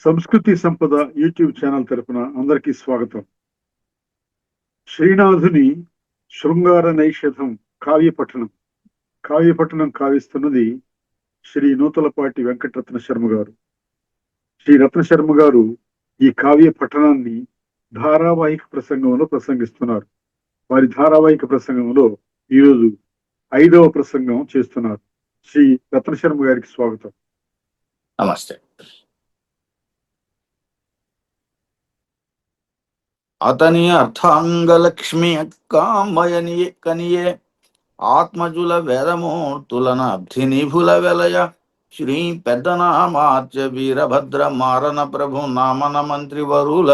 సంస్కృతి సంపద YouTube channel తరపున అందరికీ స్వాగతం. శ్రీనాథుని శృంగార నైషధం కావ్యపఠనం కావిస్తున్నది శ్రీ నూతలపాటి వెంకటరత్న శర్మ గారు. శ్రీ రత్న శర్మ గారు ఈ కావ్య పఠనాన్ని ధారావాహిక ప్రసంగంలో ప్రసంగిస్తున్నారు. వారి ధారావాహిక ప్రసంగంలో ఈరోజు 5వ ప్రసంగం చేస్తున్నారు. శ్రీ రత్న శర్మ గారికి స్వాగతం. నమస్తే. అతని అర్థాంగలక్ష్మి కామయనియే కనియే ఆత్మజుల వేదమూర్తులన అబ్ధినిభుల వెలయ శ్రీ పెద్దనామార్య వీరభద్ర మారణ ప్రభు నామన మంత్రి వరుల.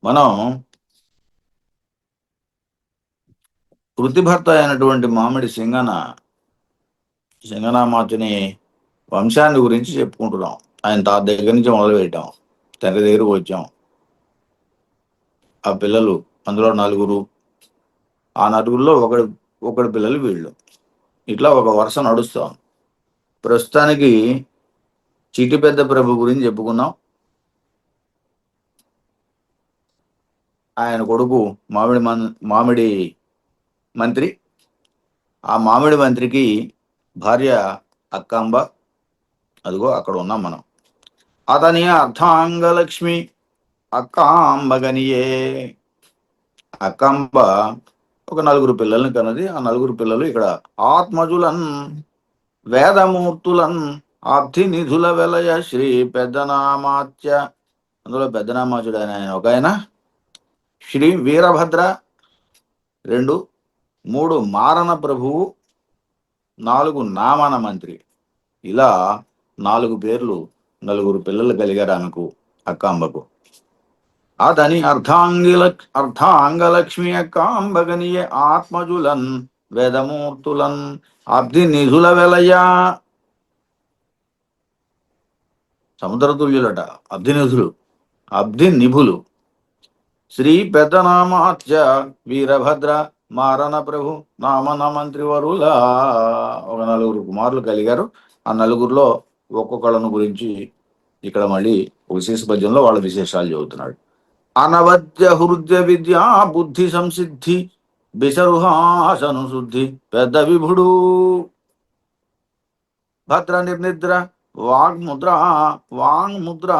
మనం వృత్తిభర్త అయినటువంటి మామిడి సింగనామార్యుని వంశాన్ని గురించి చెప్పుకుంటున్నాం. ఆయన తాత దగ్గర నుంచి మొదలు పెట్టాం, తండ్రి దగ్గరకు వచ్చాం. ఆ పిల్లలు అందులో 4, ఆ 4లో ఒకడి పిల్లలు వీళ్ళు. ఇట్లా ఒక వరుస నడుస్తాం. ప్రస్తుతానికి చిటి పెద్ద ప్రభు గురించి చెప్పుకున్నాం. ఆయన కొడుకు మామిడి మంత్రి. ఆ మామిడి మంత్రికి భార్య అక్కాంబ. అదిగో అక్కడ ఉన్నాం మనం. అతని అర్థాంగలక్ష్మి అక్కాంబగనియే. అక్కాంబ ఒక 4 పిల్లల్ని కన్నది. ఆ 4 పిల్లలు ఇక్కడ ఆత్మజులన్ వేదమూర్తులన్ అబ్ధినిధుల వెలయ శ్రీ పెద్దనామాత్య. అందులో పెద్దనామాచుడు ఆయన ఒక ఆయన. శ్రీ వీరభద్ర 2, 3 మారణ ప్రభువు, 4 నామన మంత్రి. ఇలా 4 పేర్లు, 4 పిల్లలు కలిగారు ఆమెకు, అక్కాంబకు. అతని అర్థాంగలక్ష్మి అక్కాంబగనియే ఆత్మజులన్ వేదమూర్తులన్ అబ్ధి నిధుల వెలయ. సముద్రతుల్యులట అబ్ధి నిభులు. శ్రీ పెద్దనామాత్య వీరభద్ర మారణ ప్రభు నామన మంత్రి వరుల. ఒక 4 కుమారులు కలిగారు. ఆ 4లో ఒక్కొక్కళ్ళను గురించి ఇక్కడ మళ్ళీ విశేష పద్యంలో వాళ్ళ విశేషాలు చెబుతున్నాడు. అనవద్య హృదయ విద్యా బుద్ధి సంసిద్ధి బిసరుహాసను శుద్ధి పెద్ద విభుడు భద్ర నిర్నిద్ర వాంగ్ముద్ర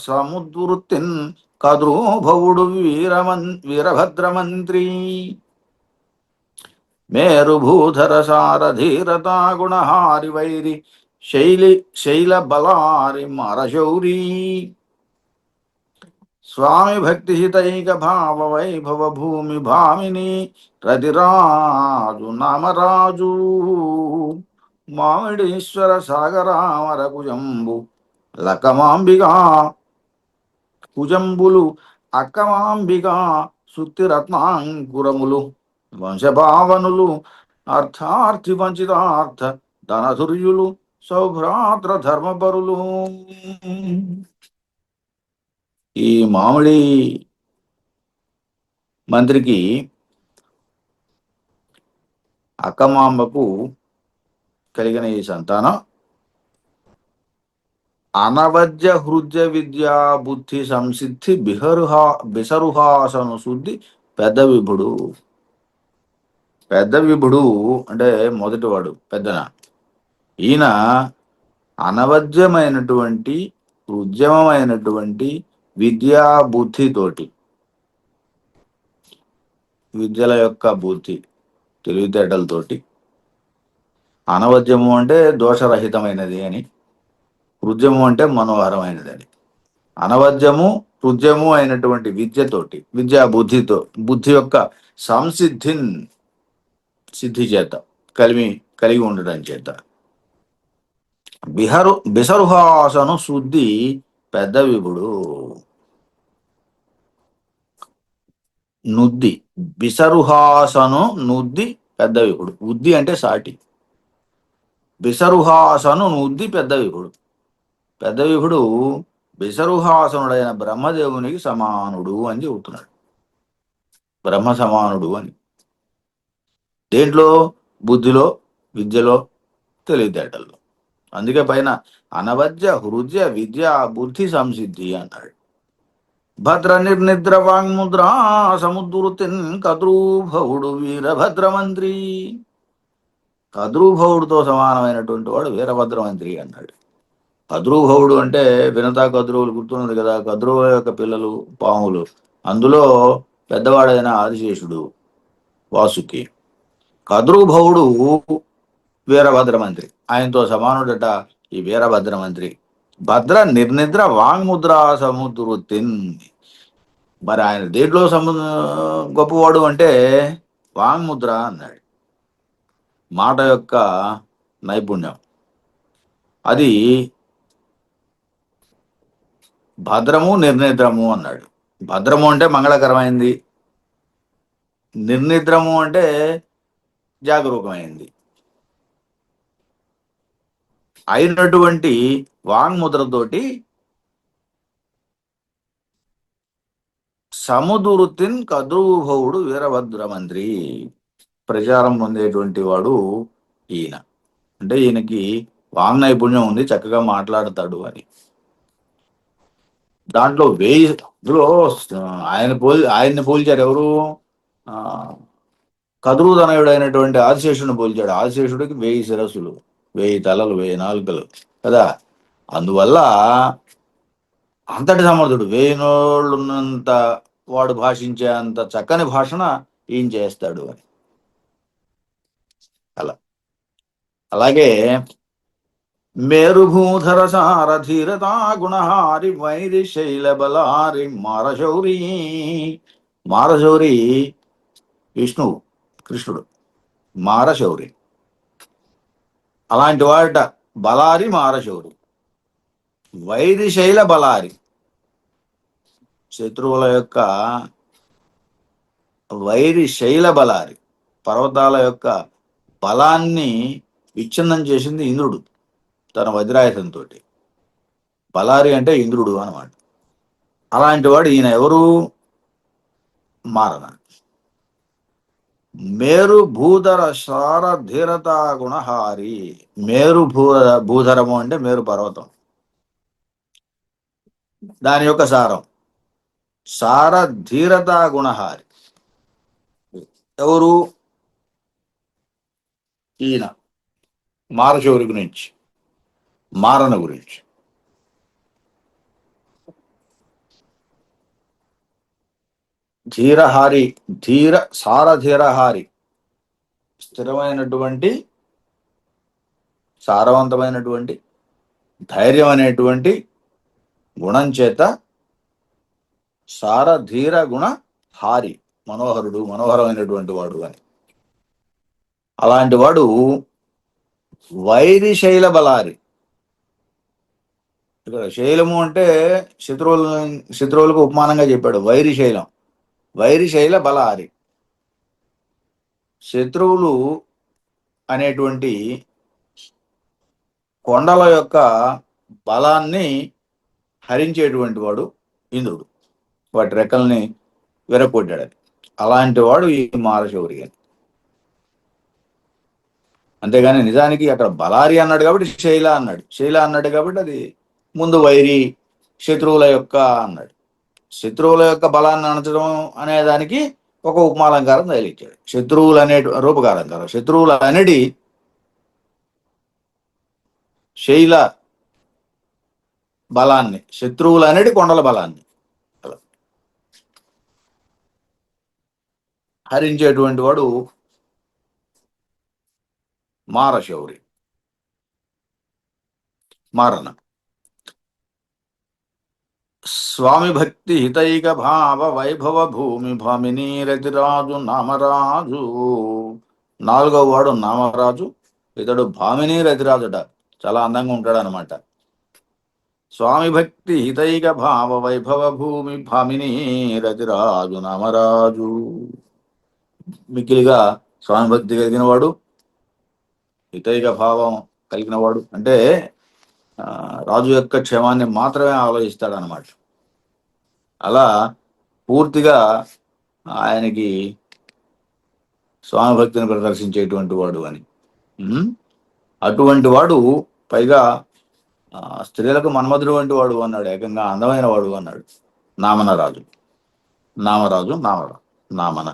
సముద్వృత్తిన్ కద్రూభవుడు వీరభద్ర మంత్రి. మేరుభూధర సారధీరతా గుణహారి వైరి శైల బలారి మరశౌరీ. స్వామి భక్తి హితైక భావ వైభవ భూమి భామిని రతిరాజు నామరాజు. మామిడీశ్వర సాగరామర కుజంబు లకమాంబిగా కుజంబులు అక్కమాంబిగా సుత్తిరత్నాంకురములు వంశభావనులు అర్థార్థి వంచితార్థ ధనధుర్యులు సౌభ్రాత్ర ధర్మపరులు. ఈ మామిడి మంత్రికి అక్కమాంబకు కలిగిన ఈ సంతానం అనవద్య హృదయ విద్యా బుద్ధి సంసిద్ధి బిసరుహాసను శుద్ధి పెద్ద విభుడు. పెద్ద విభుడు అంటే మొదటివాడు, పెద్దన. ఈయన అనవద్యమైనటువంటి ఉద్యమమైనటువంటి విద్యా బుద్ధితోటి, విద్యల యొక్క బుద్ధి తెలివితేటలతోటి. అనవద్యము అంటే దోషరహితమైనది అని, హృద్యము అంటే మనోహరమైనది అని. అనవద్యము హృద్యము అయినటువంటి విద్యతోటి, విద్యా బుద్ధి యొక్క సిద్ధి చేత, కలిగి ఉండడం చేత. బిసరుహాసను శుద్ధి పెద్ద విభుడు. నుద్ది, బిసరుహాసను నుద్ది పెద్ద విభుడు. ఉద్ది అంటే సాటి. బిసరుహాసను నుద్ది పెద్ద విభుడు. పెద్ద విభుడు బిసరుహాసనుడైన బ్రహ్మదేవునికి సమానుడు అని చెబుతున్నాడు. బ్రహ్మ సమానుడు అని. దేంట్లో? బుద్ధిలో, విద్యలో, తెలివితేటల్లో. అందుకే పైన అనవద్య హృదయ విద్య బుద్ధి సంసిద్ధి అన్నాడు. భద్ర నిర్నిద్ర వాంగ్ముద్రా సముద్రుతిన్ కద్రూభవుడు వీరభద్రమంత్రి. కద్రూభవుడితో సమానమైనటువంటి వాడు వీరభద్రమంత్రి అన్నాడు. కద్రూభవుడు అంటే వినతా కద్రువులు గుర్తున్నది కదా, కద్రువ యొక్క పిల్లలు పాములు, అందులో పెద్దవాడైన ఆదిశేషుడు వాసుకి. కద్రూభవుడు వీరభద్రమంత్రి, ఆయనతో సమానుడట ఈ వీరభద్రమంత్రి. భద్ర నిర్నిద్ర వాంగ్ముద్రా సముద్రుతిన్. మరి ఆయన దేంట్లో గొప్పవాడు అంటే వాంగ్ముద్ర అన్నాడు. మాట యొక్క నైపుణ్యం అది భద్రము నిర్నిద్రము అన్నాడు. భద్రము అంటే మంగళకరమైంది, నిర్నిద్రము అంటే జాగరూకమైంది అయినటువంటి వాంగ్ముద్రతోటి సముదురుతిన్ కద్రూభవుడు వీరభద్రమంత్రి ప్రచారం పొందేటువంటి వాడు ఈయన. అంటే ఈయనకి వాంగ్ నైపుణ్యం ఉంది, చక్కగా మాట్లాడతాడు అని. దాంట్లో అందులో ఆయన్ని పోల్చారు ఎవరు? కద్రూతనయుడు అయినటువంటి ఆదిశేషుని పోల్చాడు. ఆదిశేషుడికి 1000 శిరస్సులు, 1000 తలలు, 1000 నాలుకలు కదా. అందువల్ల అంతటి సమర్థుడు, 1000 నోళ్ళున్నంత వాడు భాషించే అంత చక్కని భాషణ ఏం చేస్తాడు అని. అలా అలాగే మేరుభూధర సారధీరతా గుణహారి వైరి శైల బలారి మారశౌరి. మారశౌరి విష్ణువు, కృష్ణుడు మారశౌరి. అలాంటి వాట బలారి మారశౌరి. వైరిశైల బలారి, శత్రువుల యొక్క వైరిశైల బలారి, పర్వతాల యొక్క బలాన్ని విచ్ఛిన్నం చేసింది ఇంద్రుడు తన వజ్రాయుధంతో. బలారి అంటే ఇంద్రుడు అన్నమాట. అలాంటి వాడు ఈయన ఎవరు? మారన. మేరు భూధర సార ధీరతా గుణహారి. మేరు భూధరము అంటే మేరు పర్వతం, దాని యొక్క సారం సార ధీరతా గుణహారి. ఎవరు? ఈయన మారశౌరి గురించి, మారన గురించి. ధీరహారి, ధీర సారధీరహారి, స్థిరమైనటువంటి సారవంతమైనటువంటి ధైర్యం అనేటువంటి గుణం చేత సారధీర గుణ హారి, మనోహరుడు, మనోహరమైనటువంటి వాడు అని. అలాంటి వాడు వైరిశైల బలారి. ఇక్కడ శైలము అంటే శత్రువులకు ఉపమానంగా చెప్పాడు. వైరిశైలం, వైరిశైల బలారి. శత్రువులు అనేటువంటి కొండల యొక్క బలాన్ని హరించేటువంటి వాడు ఇంద్రుడు, వాటి రెక్కల్ని విరగొట్టాడు. అలాంటి వాడు ఈ మారశౌరి అని. అంతేగాని నిజానికి అక్కడ బలారి అన్నాడు కాబట్టి శైల అన్నాడు, శైల అన్నాడు కాబట్టి అది ముందు వైరి శత్రువుల యొక్క అన్నాడు. శత్రువుల యొక్క బలాన్ని అణచడం అనే దానికి ఒక ఉపమాలంకారం తగిలించాడు. శత్రువులు అనే రూపకాలంకారం, శత్రువులు అనేది శైల బలాన్ని, శత్రువులు అనేది కొండల బలాన్ని హరించేటువంటి వాడు మారశౌరి, మారన. స్వామి భక్తి హితైక భావ వైభవ భూమి భామిని రతిరాజు నామరాజు. 4వ వాడు నామరాజు, ఇతడు భామిని రతిరాజుట, చాలా అందంగా ఉంటాడు అనమాట. స్వామి భక్తి హితైక భావ వైభవ భూమి భామిని రతిరాజు నామరాజు. మిక్కిలిగా స్వామి భక్తి కలిగిన వాడు, హితైక భావం కలిగిన వాడు అంటే రాజు యొక్క క్షేమాన్ని మాత్రమే ఆలోచిస్తాడనమాట. అలా పూర్తిగా ఆయనకి స్వామి భక్తిని ప్రదర్శించేటువంటి వాడు అని. అటువంటి వాడు పైగా స్త్రీలకు మన్మధుడు వంటి వాడు అన్నాడు, ఏకంగా అందమైన వాడు అన్నాడు. నామనరాజు నామరాజు నామన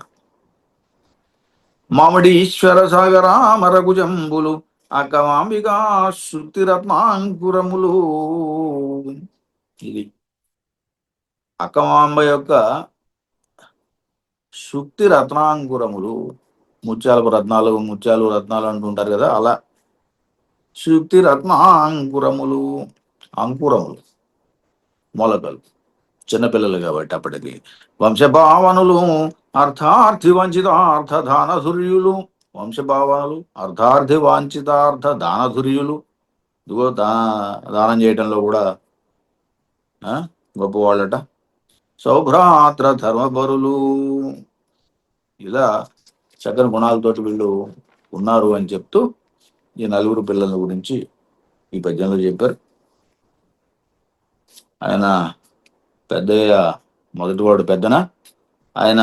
మామిడి ఈశ్వర సాగరామరగుజంబులు అకమాంబికా శృతిరత్నాంకురములు. ఇది అకమాంబ యొక్క శుక్తి రత్నాంకురములు. ముత్యాలకు రత్నాలు, ముత్యాలు రత్నాలు అంటుంటారు కదా, అలా శుక్తి రత్నాంకురములు. అంకురములు మొలకలు, చిన్నపిల్లలు కాబట్టి అప్పటికి. వంశభావనులు అర్థార్థి వంచితార్థ దానధుర్యులు. వంశభావనులు అర్థార్థి వాంఛితార్థ దానధుర్యులు. ఇదిగో దానం చేయటంలో కూడా గొప్పవాళ్ళట. సౌభ్రాత్ర ధర్మపరులు. ఇలా చక్కని గుణాలతోటి వీళ్ళు ఉన్నారు అని చెప్తూ ఈ నలుగురు పిల్లల గురించి ఈ పద్యంలో చెప్పారు. ఆయన పెద్దయ్య మొదటివాడు పెద్దన, ఆయన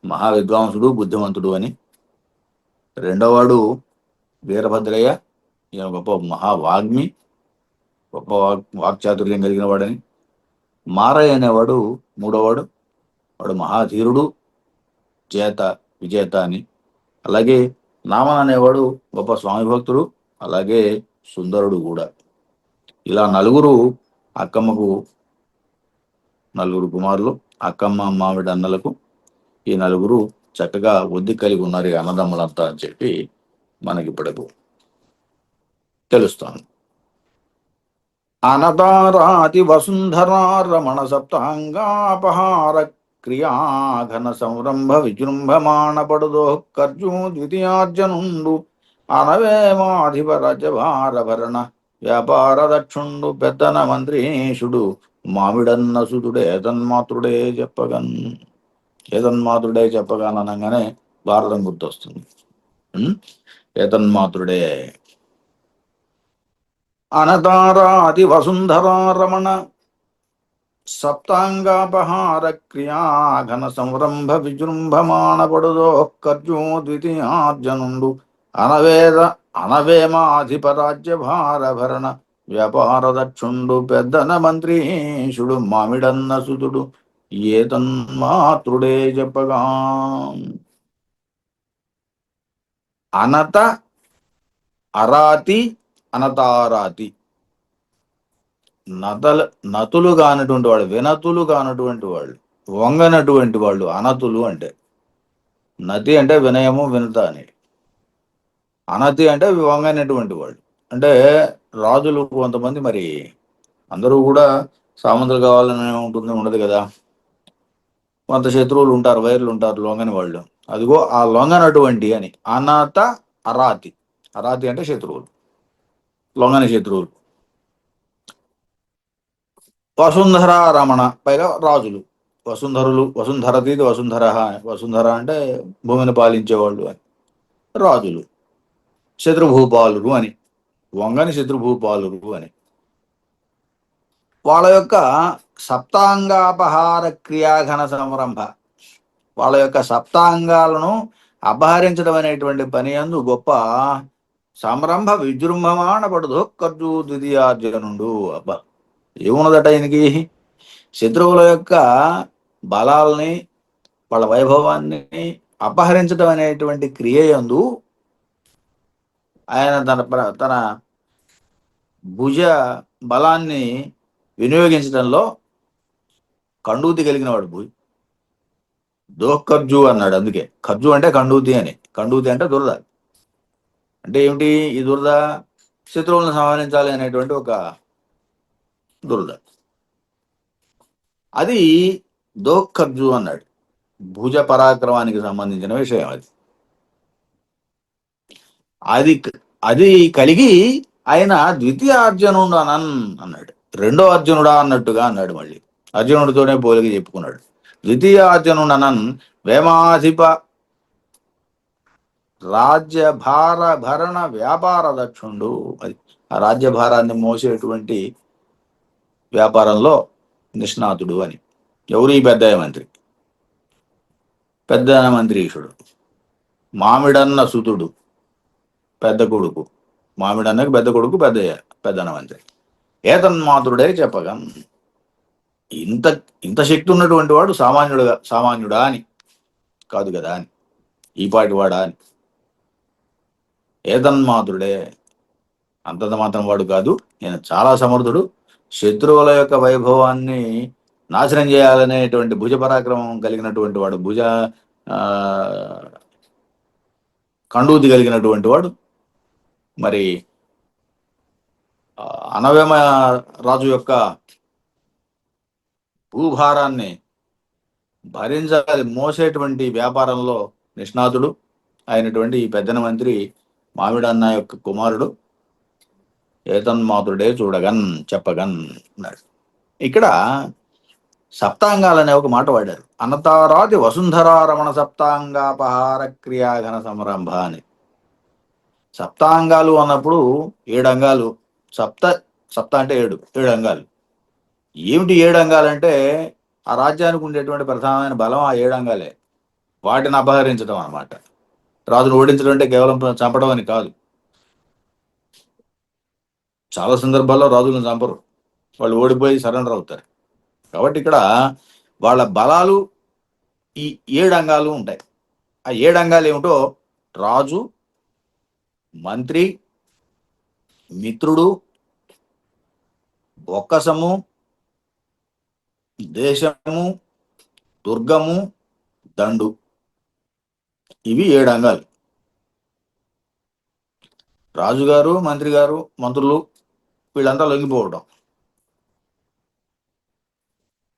మహావిద్వాంసుడు, బుద్ధిమంతుడు అని. రెండోవాడు వీరభద్రయ్య, ఈయన గొప్ప మహావాగ్మి, గొప్ప వాక్చాతుర్యం కలిగిన వాడని. మారయ్య అనేవాడు మూడోవాడు, వాడు మహాధీరుడు, విజేత అని. అలాగే నామన్ అనేవాడు గొప్ప స్వామి భక్తుడు, అలాగే సుందరుడు కూడా. ఇలా నలుగురు అక్కమ్మకు నలుగురు కుమారులు, అక్కమ్మ మామిడి అన్నలకు ఈ నలుగురు చక్కగా బుద్ధి కలిగి ఉన్నారు ఈ అన్నదమ్ములంతా అని చెప్పి మనకి ఇప్పుడు తెలుస్తాను. అనతారాతి వసుంధరా రమణ సప్తాంగాపహార క్రియాఘన సంరంభ విజృంభమాణ పడుదో కర్జూ ద్వితీయార్జనుండు అనవేమాధిపరాజ్యభారభరణ వ్యాపార దక్షుండు పెద్దన మంత్రీషుడు మామిడన్న సుతుడే ఏతన్మాతృడే చెప్పగన్. ఏతన్మాతృడే చెప్పగాన్ అనగానే భారతం గుర్తొస్తుంది. ఏతన్మాతృడే. అనతారాది వసుంధరా రమణ సప్తాంగాపహార క్రియాఘన సంరంభ విజృంభమాణ పడుదో కర్జూ ద్వితీయార్జనుండు అనవేమాధిపరాజ్యభారభరణ వ్యాపార దక్షుండు పెద్దన మంత్రీషుడు మామిడన్న సుతుడు ఏతన్మాతృడే చెప్పగా. అనత అరాతి అనతారాతి. నతులు కానటువంటి వాళ్ళు, వినతులు కానటువంటి వాళ్ళు, వంగనటువంటి వాళ్ళు అనతులు అంటే. నతి అంటే వినయము, వినత అని. అనతి అంటే వంగనటువంటి వాళ్ళు. అంటే రాజులు కొంతమంది, మరి అందరూ కూడా సామంతులు కావాలని ఉండదు కదా, కొంత శత్రువులు ఉంటారు, వైర్లు ఉంటారు, లొంగని వాళ్ళు. అదిగో ఆ లొంగనటువంటి అని. అనత అరాతి. అరాతి అంటే శత్రువులు, లొంగని శత్రువులు. వసుంధర రమణ, పైగా రాజులు. వసుంధరులు, వసుంధరతి వసుంధర. వసుంధర అంటే భూమిని పాలించేవాళ్ళు అని. రాజులు శత్రుభూపాలురు అని, వంగని శత్రుభూపాలురు అని. వాళ్ళ యొక్క సప్తాంగాపహార క్రియాఘన సంరంభ, వాళ్ళ యొక్క సప్తాంగాలను అపహరించడం అనేటువంటి పని యందు గొప్ప సంరంభ విజృంభమాణ పడుదో కర్జూ ద్వితీయార్జనుండు. అబ్బా, ఏమున్నదట ఆయనకి? శత్రువుల యొక్క బలాల్ని, వాళ్ళ వైభవాన్ని అపహరించడం అనేటువంటి క్రియ యందు ఆయన తన భుజ బలాన్ని వినియోగించడంలో కండూతి కలిగిన వాడు. దోఃఖర్జు అన్నాడు. అందుకే ఖర్జు అంటే కండూతి అని. కండూతి అంటే దురద. అంటే ఏమిటి ఈ దురద? శత్రువులను సంహరించాలి అనేటువంటి ఒక దురద. అది దోఃఖర్జు అన్నాడు. భుజ పరాక్రమానికి సంబంధించిన విషయం అది. అది కలిగి ఆయన ద్వితీయ అర్జునుడు అన్నాడు. రెండో అర్జునుడా అన్నట్టుగా అన్నాడు. మళ్ళీ అర్జునుడితోనే పోలికి చెప్పుకున్నాడు. ద్వితీయ అర్జునుడు అనన్ వేమాధిప రాజ్యభార భరణ వ్యాపార దక్షుండు. అది ఆ రాజ్యభారాన్ని మోసేటువంటి వ్యాపారంలో నిష్ణాతుడు అని. ఎవరు ఈ పెద్దయ్య మంత్రి? పెద్దన మంత్రీషుడు, మామిడన్న సుతుడు, పెద్ద కొడుకు. మామిడన్నకి పెద్ద కొడుకు పెద్దయ్య. పెద్దనమంత్రి. ఏతన్మాతృడే చెప్పగా, ఇంత ఇంత శక్తి ఉన్నటువంటి వాడు సామాన్యుడా అని కాదు కదా అని, ఈపాటి వాడా అని. ఏతన్మాతృడే, అంతంత మాత్రం వాడు కాదు, నేను చాలా సమర్థుడు, శత్రువుల యొక్క వైభవాన్ని నాశనం చేయాలనేటువంటి భుజ పరాక్రమం కలిగినటువంటి వాడు, ఆ, కండూతి కలిగినటువంటి వాడు. మరి అనవేమ రాజు యొక్క భూభారాన్ని భరించాలి, మోసేటువంటి వ్యాపారంలో నిష్ణాతుడు అయినటువంటి ఈ పెద్దన మంత్రి మామిడన్న యొక్క కుమారుడు ఏతన్మాతుడే చూడగన్ చెప్పగన్ అన్నాడు. ఇక్కడ సప్తాంగాలనే ఒక మాట వాడారు. అనతారాది వసుంధరారమణ సప్తాంగాపహార క్రియాఘన సంరంభ అని. సప్తాంగాలు అన్నప్పుడు 7 అంగాలు. సప్త అంటే 7 అంగాలు. ఏమిటి 7 అంగాలంటే ఆ రాజ్యానికి ఉండేటువంటి ప్రధానమైన బలం ఆ 7 అంగాలే. వాటిని అపహరించడం అన్నమాట. రాజును ఓడించడం అంటే కేవలం చంపడం అని కాదు. చాలా సందర్భాల్లో రాజులను చంపరు, వాళ్ళు ఓడిపోయి సరెండర్ అవుతారు. కాబట్టి ఇక్కడ వాళ్ళ బలాలు ఈ 7 అంగాలు ఉంటాయి. ఆ 7 అంగాలు ఏమిటో రాజు, మంత్రి, మిత్రుడు, బొక్కసము, దేశము, దుర్గము, దండు. ఇవి 7 అంగాలు. రాజుగారు, మంత్రి గారు, మంత్రులు వీళ్ళంతా లొంగిపోవడం,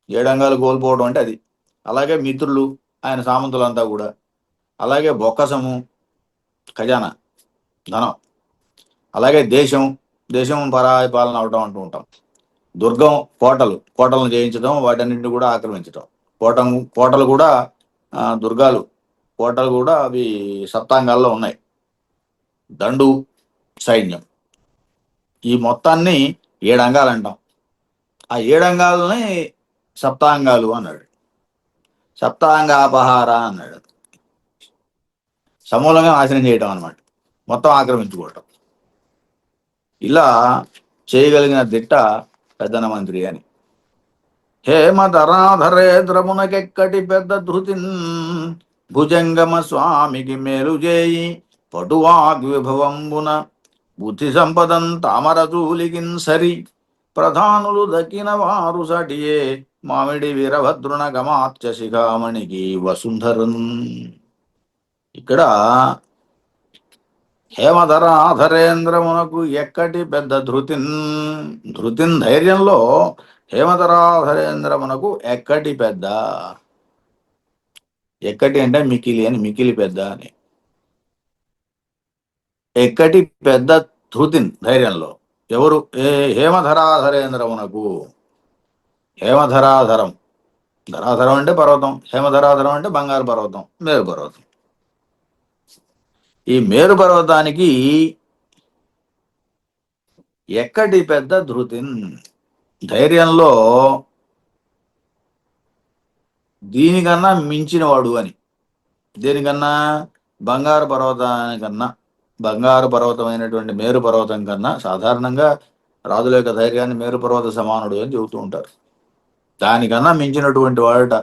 7 అంగాలు కోల్పోవడం అంటే అది. అలాగే మిత్రులు, ఆయన సామంతులంతా కూడా. అలాగే బొక్కసము, ఖజానా, ధనం. అలాగే దేశం పరాయి పాలన అవటం అంటూ ఉంటాం. దుర్గం, కోటలను జయించడం, వాటన్నింటిని కూడా ఆక్రమించడం. కోటలు కూడా దుర్గాలు, కోటలు కూడా అవి సప్తాంగాల్లో ఉన్నాయి. దండు, సైన్యం. ఈ మొత్తాన్ని 7 అంగాలు అంటాం. ఆ 7 అంగాలని సప్తాంగాలు అన్నాడు. సప్తాంగాపహార అన్నాడు. సమూలంగా నాశనం చేయటం అన్నమాట, మొత్తం ఆక్రమించుకోవటం. ఇలా చేయగలిగిన దిట్ట పెద్దన మంత్రి అని. హేమధరాధరేంద్రమునకెక్కటి పెద్ద ధృతిన్ భుజంగమ స్వామికి మేలు చేయి పటువాగ్విభవంబున బుద్ధి సంపదం తామరచూలికిన్ సరి ప్రధానులు దక్కిన వారు సటియే మామిడి వీరభద్రున గమాత్య శిఖామణికి వసుంధరన్. ఇక్కడ హేమధరాధరేంద్రమునకు ఎక్కటి పెద్ద ధృతిన్ ధైర్యంలో హేమధరాధరేంద్రమునకు ఎక్కటి పెద్ద. ఎక్కటి అంటే మికిలి అని, మికిలి పెద్ద అని. ఎక్కటి పెద్ద ధృతిన్ ధైర్యంలో ఎవరు? హేమధరాధరేంద్రమునకు. హేమధరాధరం, ధరాధరం అంటే పర్వతం, హేమధరాధరం అంటే బంగారు పర్వతం, మేరు పర్వతం. ఈ మేరు పర్వతానికి ఎక్కటి పెద్ద ధృతిన్ ధైర్యంలో దీనికన్నా మించినవాడు అని. దేనికన్నా? బంగారు పర్వతానికన్నా, బంగారు పర్వతమైనటువంటి మేరు పర్వతం కన్నా సాధారణంగా రాజుల యొక్క ధైర్యాన్ని మేరు పర్వత సమానుడు అని చెబుతూ ఉంటారు. దానికన్నా మించినటువంటి వాడట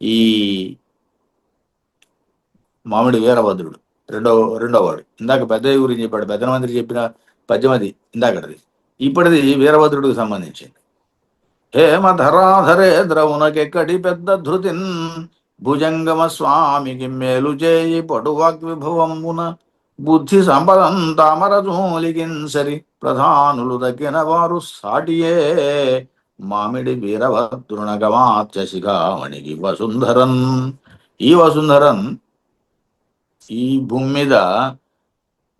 ఈ మామిడి వీరభద్రుడు, రెండో వాడు. ఇందాక పెద్దయ్య గురించి చెప్పాడు, పెద్దన మంత్రి చెప్పిన పద్యం అది ఇందాకది. ఇప్పటిది వీరభద్రుడికి సంబంధించింది. హేమధరాధరేంద్రమునకెక్కడి పెద్ద ధృతిన్ భుజంగమ స్వామికి మేలు చేయి పటువాగ్విభవంబున బుద్ధి సంపదం తామరజూలికిన్ సరి ప్రధానులు దక్కిన వారు సాటియే మామిడి వీరభద్రున గమాత్య శిఖామణికి వసుంధరన్. ఈ వసుంధరన్, ఈ భూమి మీద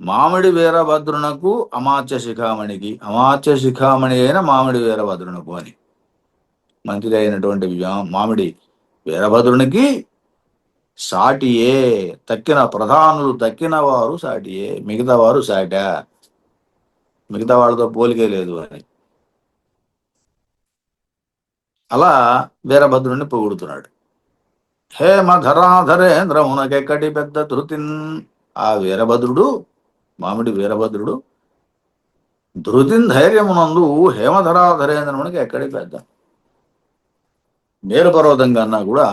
మామిడి వీరభద్రునకు అమాత్య శిఖామణికి, అమాత్య శిఖామణి అయిన మామిడి వీరభద్రునకు అని. మంత్రి అయినటువంటి మామిడి వీరభద్రునికి సాటియే, తక్కిన ప్రధానులు తక్కిన వారు సాటియే, మిగతా వారు సాటా, మిగతా వాళ్ళతో పోలికే లేదు అని. అలా వీరభద్రుడిని పొగుడుతున్నాడు. హేమధరాధరేంద్రమునకెక్కటి పెద్ద ధృతిన్. ఆ వీరభద్రుడు, మామిడి వీరభద్రుడు ధృతిన్ ధైర్యమునందు హేమధరాధరేంద్రమునికి ఎక్కడి పెద్ద. మేరు పర్వతం కన్నా కూడా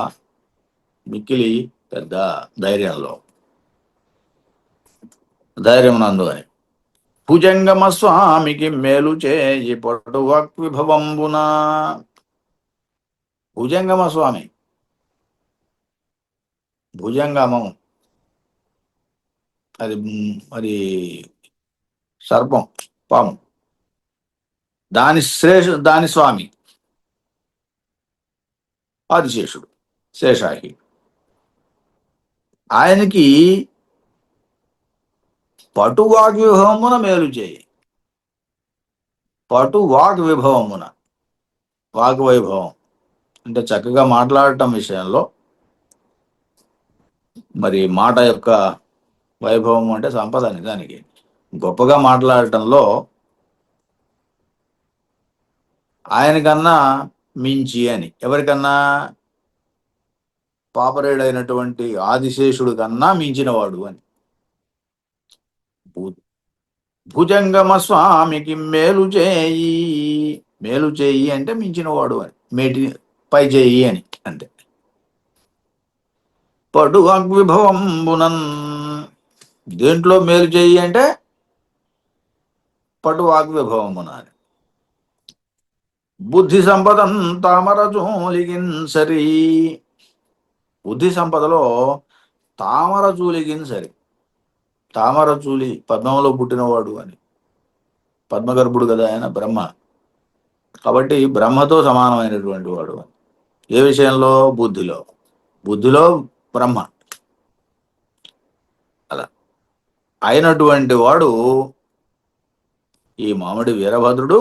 మిక్కిలి పెద్ద ధైర్యంలో, ధైర్యమునందు అని. భుజంగమ స్వామికి మేలు చేయి పటువక్ విభవంబున. భుజంగమ స్వామి, భుజంగమం అది సర్పం, పాము, దాని స్వామి ఆదిశేషుడు, శేషాహి. ఆయనకి పటు వాగ్విభవమున మేలు చేయి. పటు వాగ్విభవమున, వాగ్వైభవం అంటే చక్కగా మాట్లాడటం విషయంలో, మరి మాట యొక్క వైభవం అంటే సంపద నిజానికి. గొప్పగా మాట్లాడటంలో ఆయనకన్నా మించి అని. ఎవరికన్నా? పాపరేడైనటువంటి ఆదిశేషుడు కన్నా మించినవాడు అని. భుజంగమ స్వామికి మేలు చేయి. మేలు చేయి అంటే మించినవాడు అని, మేటి పై చేయి అని అంతే. పడు వాగ్విభవంబునన్, దేంట్లో మేలు చేయి అంటే పటు వాగ్విభవమున అని. బుద్ధి సంపదన్ తామరజూలిగిన్ సరి. బుద్ధి సంపదలో తామరచూలిగిన్ సరి. తామరచూలి పద్మంలో పుట్టినవాడు అని. పద్మగర్భుడు కదా ఆయన, బ్రహ్మ. కాబట్టి బ్రహ్మతో సమానమైనటువంటి వాడు అని. ఏ విషయంలో? బుద్ధిలో. బుద్ధిలో బ్రహ్మ. అలా అయినటువంటి వాడు ఈ మామిడి వీరభద్రుడు,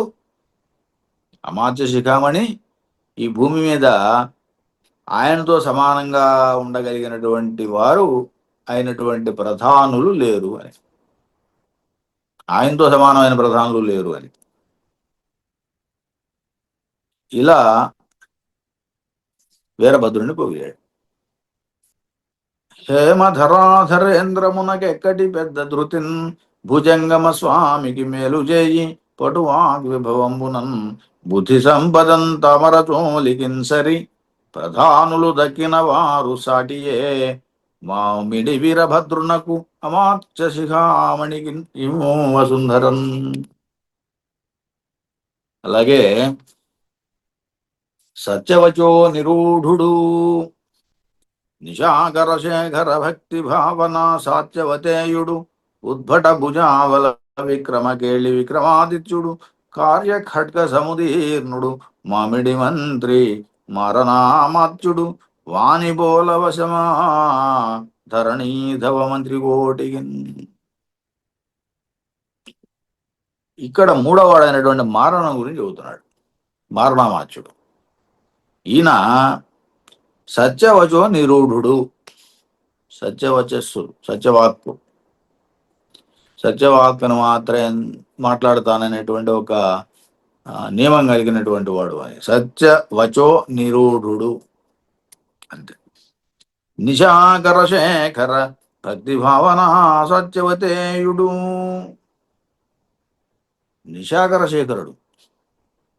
అమాత్య శిఖామణి. ఈ భూమి మీద ఆయనతో సమానంగా ఉండగలిగినటువంటి వారు అయినటువంటి ప్రధానులు లేరు అని. ఆయనతో సమానమైన ప్రధానులు లేరు అని. ఇలా వీరభద్రుని పొగిడాడు. హేమధరాధరేంద్రమునకెక్కటి పెద్ద ధృతిన్, భుజంగమ స్వామికి మేలు చేయి పటు వాగ్విభవంబునన్. బుద్ధి సంపదన్ తమరచోలికిన్ సరి, ప్రధానులు దక్కిన వారు సాటియే. మామిడి వీరభద్రునకు అమాత్య శిఖామణికి ఇమో వసుంధరన్. అలాగే సత్యవచో నిరూఢుడు, నిశాకర శేఖర భక్తి భావన సాత్యవతేయుడు, ఉద్భట భుజావల విక్రమ కేళి విక్రమాదిత్యుడు, కార్య ఖడ్గ సముదీర్ణుడు, మామిడి మంత్రి మారనామాత్యుడు, వాణి బోల వశమా ధరణీధవ మంత్రి కోటికి. ఇక్కడ మూడవవాడైనటువంటి మారణ గురించి చెబుతున్నాడు. మారణామాత్యుడు ఈయన సత్యవచో నిరూఢుడు. సత్యవచస్సు, సత్యవాక్కు, సత్యవాక్కును మాత్రమే మాట్లాడతాననేటువంటి ఒక నియమం కలిగినటువంటి వాడు అని. సత్యవచో నిరూఢుడు అంతే. నిశాకర శేఖర భక్తి భావన సత్యవతేయుడు. నిశాకర శేఖరుడు.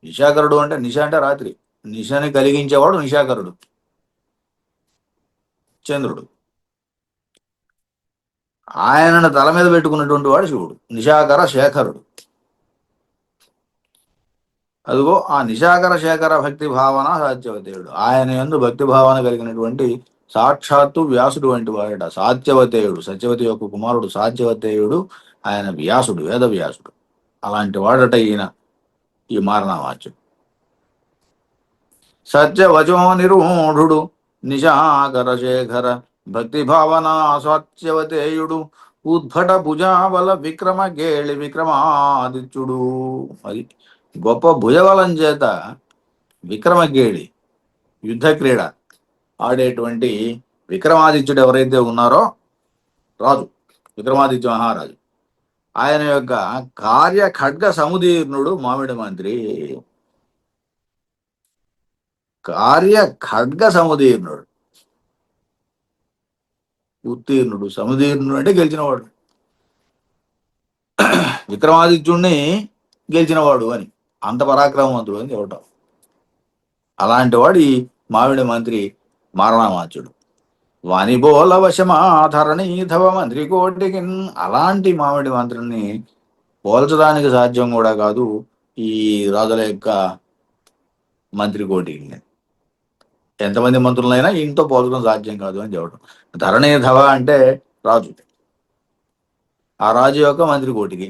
నిశాకరుడు అంటే నిశ అంటే రాత్రి, నిశని కలిగించేవాడు నిశాకరుడు, చంద్రుడు. ఆయనను తల మీద పెట్టుకున్నటువంటి వాడు శివుడు, నిశాకర శేఖరుడు. అదిగో ఆ నిశాకర శేఖర భక్తి భావన సాత్యవతేయుడు. ఆయన యందు భక్తి భావన కలిగినటువంటి సాక్షాత్తు వ్యాసుడు వంటి వాడట సాత్యవతేయుడు. సత్యవతి యొక్క కుమారుడు సాత్యవతేయుడు. ఆయన వ్యాసుడు, వేద వ్యాసుడు. అలాంటి వాడట ఈయన, ఈ మారణామాత్యుడు. సత్యవచో నిరూఢుడు, నిశాకర శేఖర భక్తి భావన సత్యవతేయుడు, ఉద్భట భుజాబల విక్రమ గేళి విక్రమాదిత్యుడు. అది గొప్ప భుజబలం చేత విక్రమగేళి, యుద్ధ క్రీడ ఆడేటువంటి విక్రమాదిత్యుడు ఎవరైతే ఉన్నారో, రాజు విక్రమాదిత్య మహారాజు, ఆయన యొక్క కార్య ఖడ్గ సముదీర్ణుడు మామిడి మంత్రి. కార్య ఖడ్గ సముదీర్ణుడు, ఉత్తీర్ణుడు. సముదీర్ణుడు అంటే గెలిచినవాడు. విక్రమాదిత్యుడిని గెలిచినవాడు అని, అంత పరాక్రమవంతుడు అని చెప్పటం. అలాంటి వాడు ఈ మావిడి మంత్రి మారణామాచుడు. వానిబోల వశమాధరణీధవ మంత్రి కోటికి. అలాంటి మామిడి మంత్రిని పోల్చడానికి సాధ్యం కూడా కాదు ఈ రాజుల యొక్క మంత్రి కోటికి. ఎంతమంది మంత్రులైనా ఈయనతో పోల్చడం సాధ్యం కాదు అని చెప్పడం. ధరణీధవ అంటే రాజు, ఆ రాజు యొక్క మంత్రి కోటికి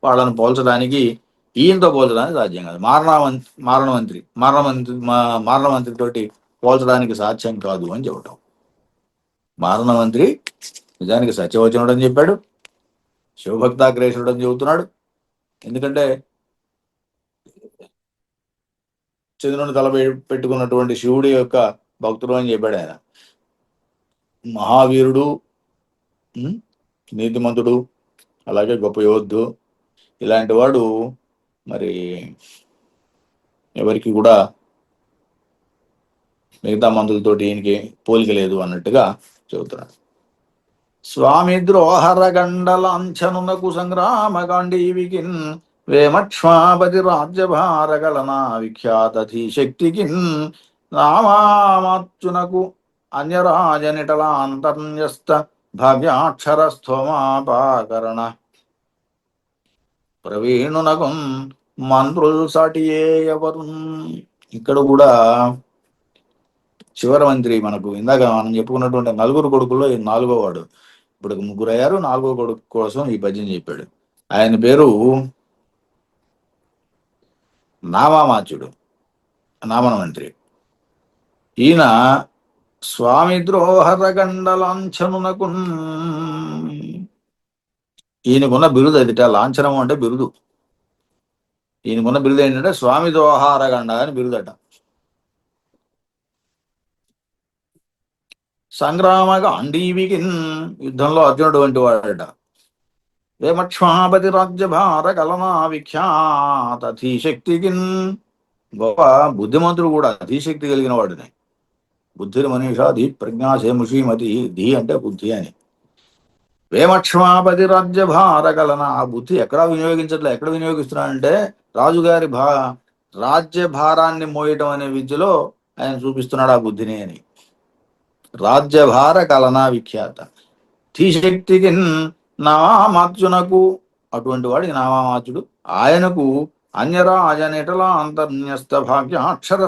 వాళ్ళని పోల్చడానికి, ఈయనతో పోల్చడానికి సాధ్యం కాదు. మారణమంత్రితోటి పోల్చడానికి సాధ్యం కాదు అని చెప్పటం. మారణమంత్రి నిజానికి సత్యవచనుడు అని చెప్పాడు, శివభక్తాగ్రేసుడు అని చెబుతున్నాడు. ఎందుకంటే చంద్రుని తల పెట్టుకున్నటువంటి శివుడి యొక్క భక్తుడు అని చెప్పాడు ఆయన. మహావీరుడు, నీతిమంతుడు, అలాగే గొప్ప యోధుడు. ఇలాంటి వాడు మరి ఎవరికి కూడా మిగతా మంత్రులతోటి ఈయనకి పోలిక లేదు అన్నట్టుగా చెబుతున్నాడు. స్వామి ద్రోహర గండలాంఛనునకు సంగ్రామ గాంధీవికిన్ వేమక్ష్మాపతి రాజ్యభారగలనా విఖ్యాతధి శక్తికిన్ రామామాత్యునకు అన్యరాజనిటలాంతర్యస్త భాగ్యాక్షరస్థోమాపాకరణ ప్రవీణునకు మంత్రులు సాటియే ఎవరు. ఇక్కడ కూడా చివరి మంత్రి మనకు ఇందాక మనం చెప్పుకున్నటువంటి 4 కొడుకుల్లో 4వ వాడు. ఇప్పుడు 3 అయ్యారు, 4వ కొడుకు కోసం ఈ పద్యం చెప్పాడు. ఆయన పేరు నామామాచుడు, నామన మంత్రి. ఈయన స్వామి ద్రోహర గండలాంఛనునకు, ఈయనకున్న బిరుదు అదిట. లాంఛనం అంటే బిరుదు. ఈయనకున్న బిరుదు ఏంటంటే స్వామి ద్రోహార గండ అని బిరుదట. సంగ్రామగా అండీవికి, యుద్ధంలో అర్జునుడు వంటి వాడట. వేమక్ష్మాపతి రాజ్యభార కలనా విఖ్యాత అధీశక్తికి, గొప్ప బుద్ధిమంతుడు కూడా, అధీశక్తి కలిగిన వాడిని. బుద్ధిర్ మనీషా ధీ ప్రజ్ఞాసేముషీమతి. ధీ అంటే బుద్ధి అని. వేమక్ష్మాపతి రాజ్యభార కలన, ఆ బుద్ధి ఎక్కడా వినియోగించట్లే. ఎక్కడ వినియోగిస్తున్నాడంటే రాజుగారి రాజ్యభారాన్ని మోయటం అనే విద్యలో ఆయన చూపిస్తున్నాడు ఆ బుద్ధిని అని. రాజ్యభార కలనా విఖ్యాత ధీశక్తికి నామామాత్యునకు, అటువంటి వాడికి నామామాత్యుడు. ఆయనకు అన్యరాజనిటలా అంతర్న్యస్త భాగ్యాక్షర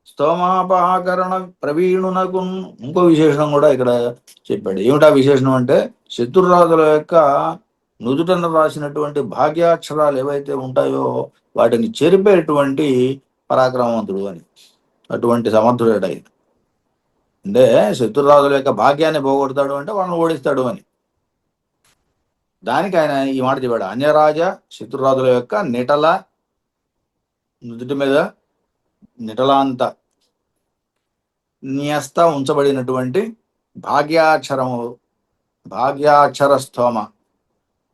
స్తోమాపాకరణ ప్రవీణునకు. ఇంకో విశేషణం కూడా ఇక్కడ చెప్పాడు. ఏమిటా విశేషణం అంటే శత్రురాజుల యొక్క నుదుటన రాసినటువంటి భాగ్యాక్షరాలు ఏవైతే ఉంటాయో వాటిని చెరిపేటువంటి పరాక్రమవంతుడు అని. అటువంటి సమర్థుడట. అంటే శత్రురాజుల యొక్క భాగ్యాన్ని పోగొడతాడు అంటే వాళ్ళని ఓడిస్తాడు అని. దానికి ఆయన ఈ మాట చెప్పాడు. అన్యరాజ, శత్రురాజుల యొక్క నిటల, నుదుటి మీద నిటలాంత న్యస్త ఉంచబడినటువంటి భాగ్యాక్షర స్తోమ,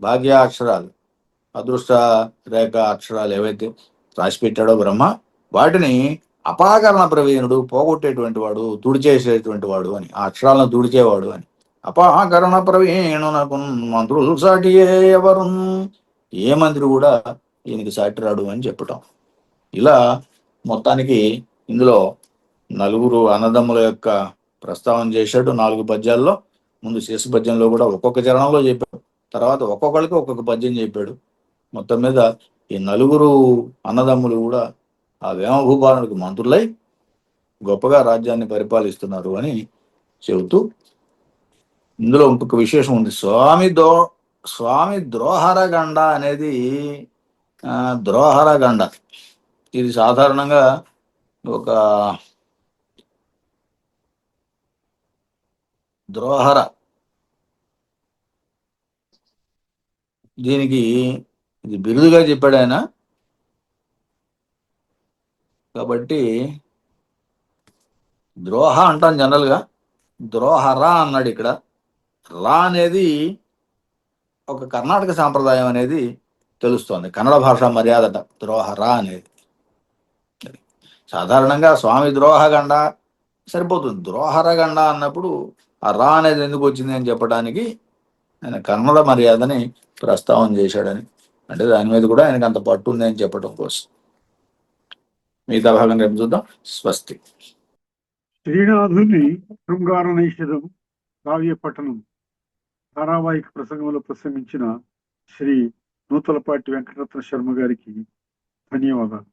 భాగ్యాక్షరాలు, అదృష్ట రేఖ అక్షరాలు ఏవైతే రాసిపెట్టాడో బ్రహ్మ, వాటిని అపాకరణ ప్రవీణుడు, పోగొట్టేటువంటి వాడు, తుడిచేసేటువంటి వాడు అని. ఆ అక్షరాలను తుడిచేవాడు అని. అపాకరణ ప్రవీణునకు మంత్రులు సాటియే ఎవరు. ఏ మంత్రి కూడా ఈయనకి సాటి రాడు అని చెప్పటం. ఇలా మొత్తానికి ఇందులో 4 అన్నదమ్ముల యొక్క ప్రస్తావన చేశాడు 4 పద్యాల్లో. ముందు శేష పద్యంలో కూడా ఒక్కొక్క చరణంలో చెప్పాడు, తర్వాత ఒక్కొక్కరికి ఒక్కొక్క పద్యం చెప్పాడు. మొత్తం మీద ఈ 4 అన్నదమ్ములు కూడా ఆ వేమభూపాలునికి మంత్రులై గొప్పగా రాజ్యాన్ని పరిపాలిస్తున్నారు అని చెబుతూ, ఇందులో ఇంకొక విశేషం ఉంది. స్వామి ద్రోహరగండ అనేది, ద్రోహరగండ ఇది సాధారణంగా ఒక ద్రోహర, దీనికి ఇది బిరుదుగా చెప్పాడు ఆయన. కాబట్టి ద్రోహ అంటాం జనరల్గా, ద్రోహరా అన్నాడు ఇక్కడ. రా అనేది ఒక కర్ణాటక సాంప్రదాయం అనేది తెలుస్తోంది. కన్నడ భాష మర్యాదట ద్రోహరా అనేది. సాధారణంగా స్వామి ద్రోహగండ సరిపోతుంది. ద్రోహరగండ అన్నప్పుడు ఆ రా అనేది ఎందుకు వచ్చింది అని చెప్పడానికి ఆయన కన్నడ మర్యాదని ప్రస్తావన చేశాడని అంటే దాని మీద కూడా ఆయనకు అంత పట్టు ఉంది అని చెప్పడం కోసం. మిగతా భాగం రేపు చూద్దాం. స్వస్తి. శ్రీనాథుని శృంగార నైషధం కావ్య పఠనం ధారావాహిక ప్రసంగంలో ప్రసంగించిన శ్రీ నూతలపాటి వెంకటరత్న శర్మ గారికి ధన్యవాదాలు.